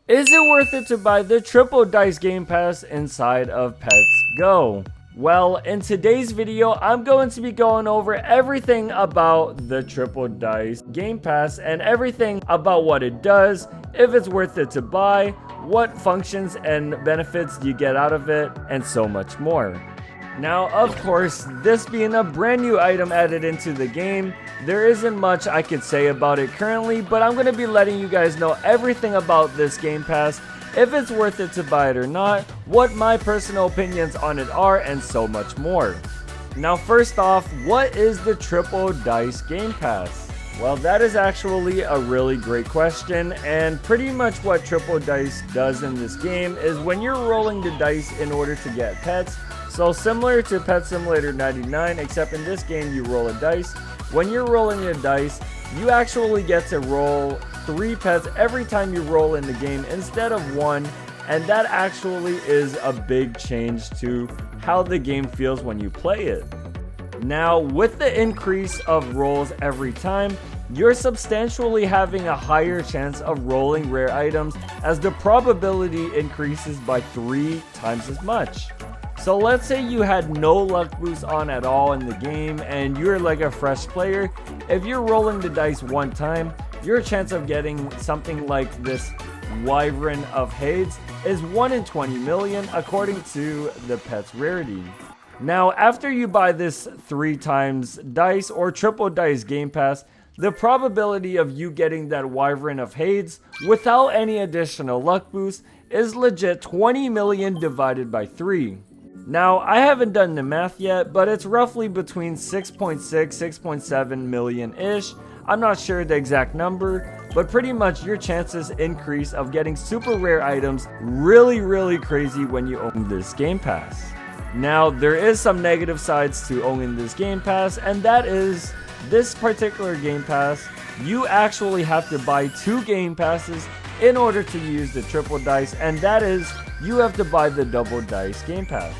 Is it worth it to buy the Triple Dice Game Pass inside of Pets Go? Well, in today's video, I'm going to be going over everything about the Triple Dice Game Pass and everything about what it does, if it's worth it to buy, what functions and benefits you get out of it, and so much more. Now, of course, this being a brand new item added into the game, there isn't much I could say about it currently, but I'm going to be letting you guys know everything about this Game Pass, if it's worth it to buy it or not, what my personal opinions on it are, and so much more. Now, first off, what is the Triple Dice Game Pass? Well, that is actually a really great question, and pretty much what Triple Dice does in this game is when you're rolling the dice in order to get pets, so similar to Pet Simulator 99, except in this game you roll a dice. When you're rolling your dice, you actually get to roll 3 pets every time you roll in the game instead of 1, and that actually is a big change to how the game feels when you play it. Now, with the increase of rolls every time, you're substantially having a higher chance of rolling rare items as the probability increases by 3 times as much. So let's say you had no luck boost on at all in the game and you're like a fresh player. If you're rolling the dice 1 time, your chance of getting something like this Wyvern of Hades is 1 in 20 million according to the pet's rarity. Now, after you buy this 3 times dice or Triple Dice Game Pass, the probability of you getting that Wyvern of Hades without any additional luck boost is legit 20 million divided by 3. Now, I haven't done the math yet, but it's roughly between 6.6, 6.7 million-ish. I'm not sure the exact number, but pretty much your chances increase of getting super rare items really crazy when you own this Game Pass. Now, there is some negative sides to owning this Game Pass, and that is this particular Game Pass, you actually have to buy 2 Game Passes in order to use the Triple Dice, and that is, you have to buy the Double Dice Game Pass.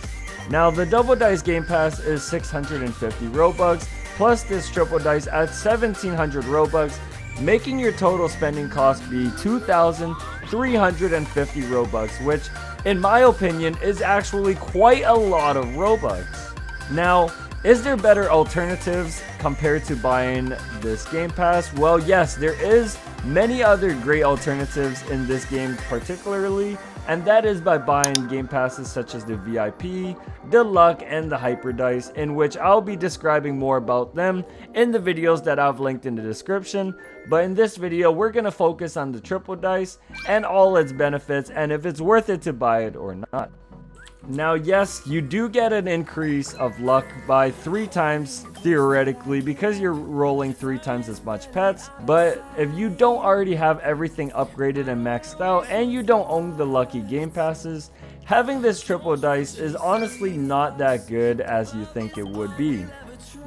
Now, the Double Dice Game Pass is 650 Robux, plus this Triple Dice at 1700 Robux, making your total spending cost be 2,350 Robux, which, in my opinion, is actually quite a lot of Robux. Now, is there better alternatives compared to buying this Game Pass? Well, yes, there is many other great alternatives in this game particularly, and that is by buying Game Passes such as the VIP, the Luck, and the Hyper Dice, in which I'll be describing more about them in the videos that I've linked in the description. But in this video, we're going to focus on the Triple Dice and all its benefits and if it's worth it to buy it or not. Now, yes, you do get an increase of luck by 3 times theoretically because you're rolling 3 times as much pets, but if you don't already have everything upgraded and maxed out and you don't own the lucky Game Passes, having this Triple Dice is honestly not that good as you think it would be.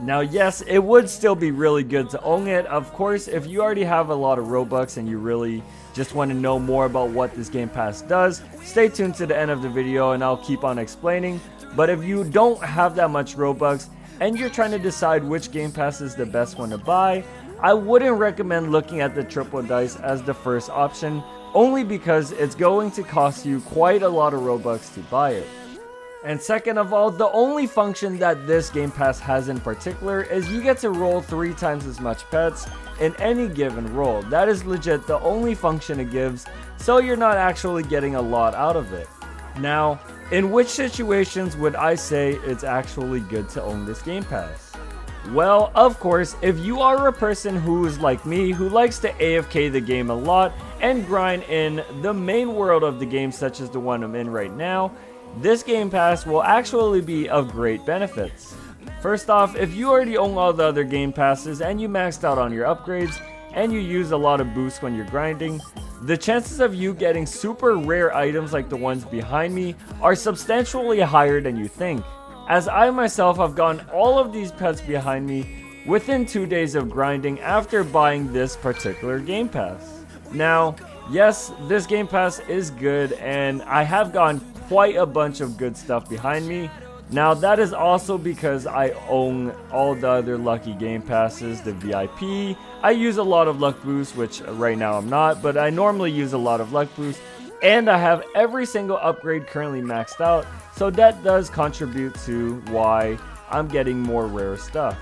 Now, yes, it would still be really good to own it. Of course, if you already have a lot of Robux and you really just want to know more about what this Game Pass does, stay tuned to the end of the video and I'll keep on explaining. But if you don't have that much Robux and you're trying to decide which Game Pass is the best one to buy, I wouldn't recommend looking at the Triple Dice as the first option, only because it's going to cost you quite a lot of Robux to buy it. And second of all, the only function that this Game Pass has in particular is you get to roll 3 times as much pets in any given roll. That is legit the only function it gives, so you're not actually getting a lot out of it. Now, in which situations would I say it's actually good to own this Game Pass? Well, of course, if you are a person who is like me, who likes to AFK the game a lot and grind in the main world of the game such as the one I'm in right now, this Game Pass will actually be of great benefits. First off, if you already own all the other Game Passes and you maxed out on your upgrades and you use a lot of boosts when you're grinding, the chances of you getting super rare items like the ones behind me are substantially higher than you think, as I myself have gotten all of these pets behind me within 2 days of grinding after buying this particular Game Pass. Now, yes, this Game Pass is good and I have gotten quite a bunch of good stuff behind me. Now, that is also because I own all the other lucky Game Passes, the VIP. I use a lot of luck boosts, which right now I'm not, but I normally use a lot of luck boosts. And I have every single upgrade currently maxed out, so that does contribute to why I'm getting more rare stuff.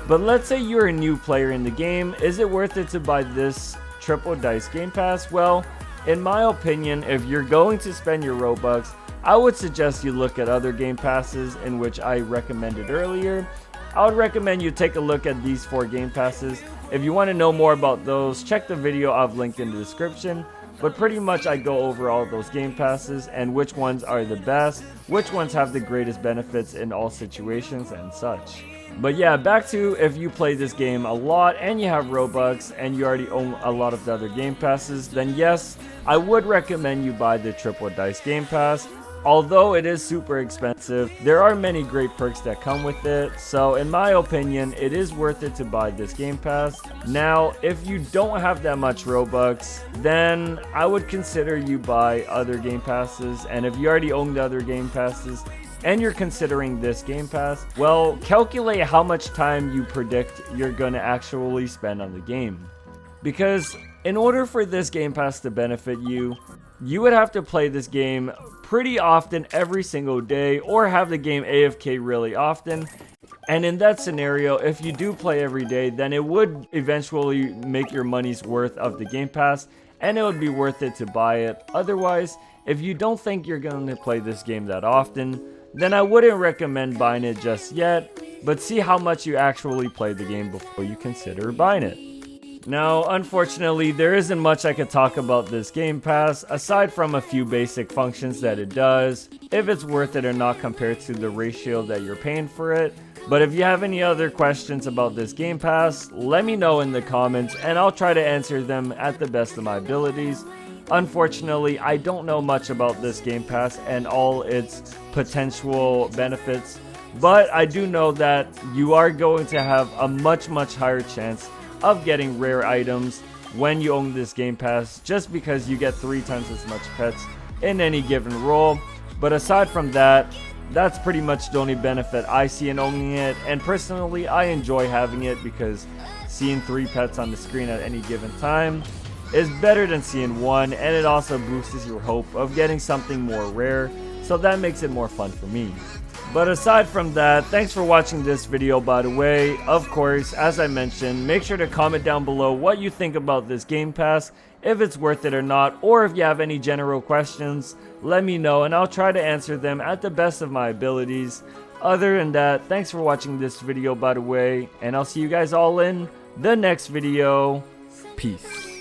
But let's say you're a new player in the game, is it worth it to buy this Triple Dice Game Pass? Well, in my opinion, if you're going to spend your Robux, I would suggest you look at other Game Passes in which I recommended earlier. I would recommend you take a look at these 4 Game Passes. If you want to know more about those, check the video I've linked in the description. But pretty much I go over all those Game Passes and which ones are the best, which ones have the greatest benefits in all situations and such. But yeah, back to if you play this game a lot and you have Robux and you already own a lot of the other Game Passes, then yes, I would recommend you buy the Triple Dice Game Pass. Although it is super expensive, there are many great perks that come with it, so in my opinion, it is worth it to buy this Game Pass. Now, if you don't have that much Robux, then I would consider you buy other Game Passes, and if you already own the other Game Passes, and you're considering this Game Pass, well, calculate how much time you predict you're gonna actually spend on the game. Because in order for this Game Pass to benefit you, you would have to play this game pretty often every single day or have the game AFK really often. And in that scenario, if you do play every day, then it would eventually make your money's worth of the Game Pass and it would be worth it to buy it. Otherwise, if you don't think you're going to play this game that often, then I wouldn't recommend buying it just yet, but see how much you actually play the game before you consider buying it. Now, unfortunately, there isn't much I could talk about this Game Pass, aside from a few basic functions that it does, if it's worth it or not compared to the ratio that you're paying for it. But if you have any other questions about this Game Pass, let me know in the comments, and I'll try to answer them at the best of my abilities. Unfortunately, I don't know much about this Game Pass and all its potential benefits, but I do know that you are going to have a much higher chance of getting rare items when you own this Game Pass, just because you get 3 times as much pets in any given role. But aside from that, that's pretty much the only benefit I see in owning it, and personally I enjoy having it because seeing 3 pets on the screen at any given time is better than seeing 1, and it also boosts your hope of getting something more rare, so that makes it more fun for me. But aside from that, thanks for watching this video, by the way. Of course, as I mentioned, make sure to comment down below what you think about this Game Pass, if it's worth it or not, or if you have any general questions, let me know and I'll try to answer them at the best of my abilities. Other than that, thanks for watching this video, by the way, and I'll see you guys all in the next video. Peace.